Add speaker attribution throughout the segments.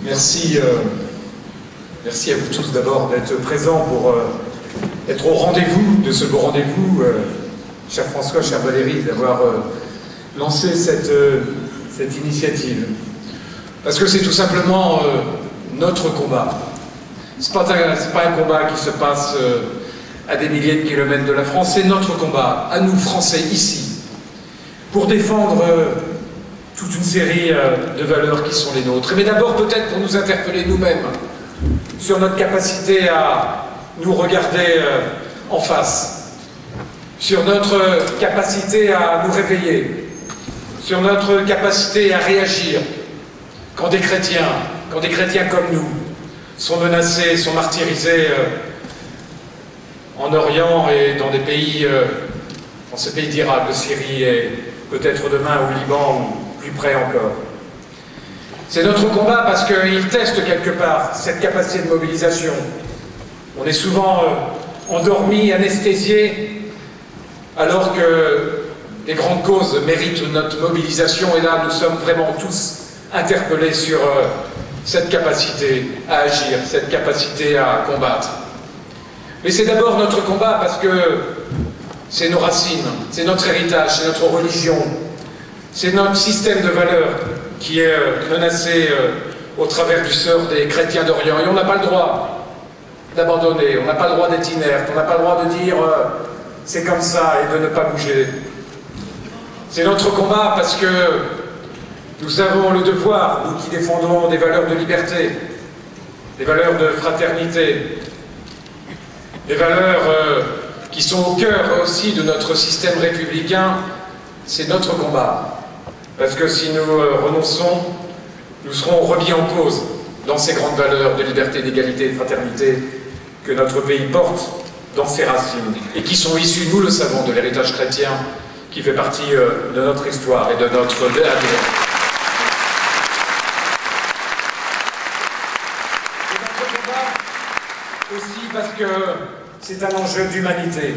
Speaker 1: Merci, merci à vous tous d'abord d'être présents pour être au rendez-vous de ce beau rendez-vous, cher François, chère Valérie, d'avoir lancé cette initiative. Parce que c'est tout simplement notre combat. C'est pas un combat qui se passe à des milliers de kilomètres de la France, c'est notre combat, à nous Français, ici, pour défendre toute une série de valeurs qui sont les nôtres. Mais d'abord peut-être pour nous interpeller nous-mêmes sur notre capacité à nous regarder en face, sur notre capacité à nous réveiller, sur notre capacité à réagir quand des chrétiens comme nous sont menacés, sont martyrisés en Orient et dans des pays, dans ce pays d'Irak, de Syrie et peut-être demain au Liban ou plus près encore. C'est notre combat parce qu'il teste quelque part cette capacité de mobilisation. On est souvent endormis, anesthésiés, alors que les grandes causes méritent notre mobilisation et là nous sommes vraiment tous interpellés sur cette capacité à agir, cette capacité à combattre. Mais c'est d'abord notre combat parce que c'est nos racines, c'est notre héritage, c'est notre religion, c'est notre système de valeurs qui est menacé au travers du sort des chrétiens d'Orient. Et on n'a pas le droit d'abandonner, on n'a pas le droit d'être inerte, on n'a pas le droit de dire c'est comme ça et de ne pas bouger. C'est notre combat parce que nous avons le devoir, nous qui défendons des valeurs de liberté, des valeurs de fraternité, des valeurs qui sont au cœur aussi de notre système républicain, c'est notre combat. Parce que si nous renonçons, nous serons remis en cause dans ces grandes valeurs de liberté, d'égalité et de fraternité que notre pays porte dans ses racines et qui sont issues, nous le savons, de l'héritage chrétien qui fait partie de notre histoire et de notre ADN. Aussi parce que c'est un enjeu d'humanité.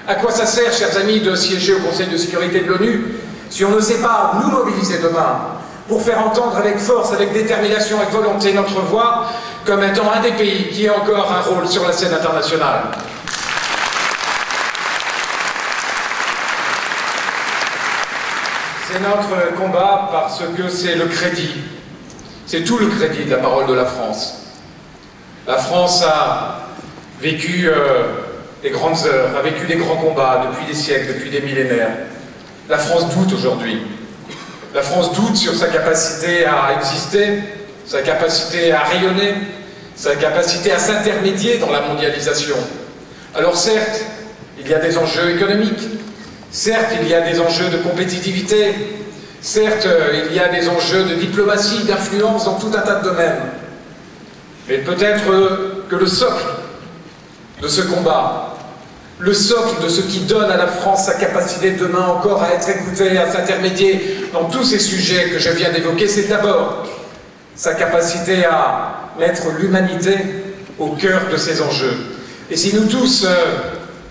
Speaker 1: À quoi ça sert, chers amis, de siéger au Conseil de sécurité de l'ONU si on ne sait pas nous mobiliser demain pour faire entendre avec force, avec détermination, avec volonté notre voix comme étant un des pays qui a encore un rôle sur la scène internationale. C'est notre combat parce que c'est le crédit, c'est tout le crédit de la parole de la France. La France a vécu des grandes heures, a vécu des grands combats depuis des siècles, depuis des millénaires. La France doute aujourd'hui. La France doute sur sa capacité à exister, sa capacité à rayonner, sa capacité à s'intermédier dans la mondialisation. Alors certes, il y a des enjeux économiques, certes, il y a des enjeux de compétitivité, certes, il y a des enjeux de diplomatie, d'influence dans tout un tas de domaines. Mais peut-être que le socle de ce combat, le socle de ce qui donne à la France sa capacité demain encore à être écoutée, à s'intermédier dans tous ces sujets que je viens d'évoquer, c'est d'abord sa capacité à mettre l'humanité au cœur de ces enjeux. Et si nous tous,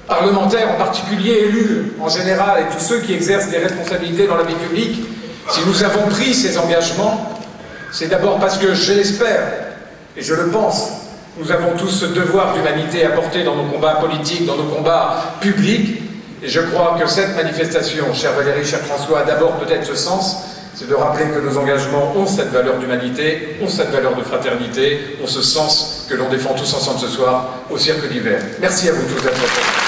Speaker 1: parlementaires en particulier, élus en général, et tous ceux qui exercent des responsabilités dans la vie publique, si nous avons pris ces engagements, c'est d'abord parce que, je l'espère, et je le pense, nous avons tous ce devoir d'humanité à porter dans nos combats politiques, dans nos combats publics. Et je crois que cette manifestation, chère Valérie, cher François, a d'abord peut-être ce sens, c'est de rappeler que nos engagements ont cette valeur d'humanité, ont cette valeur de fraternité, ont ce sens que l'on défend tous ensemble ce soir au Cirque d'hiver. Merci à vous tous d'être présents.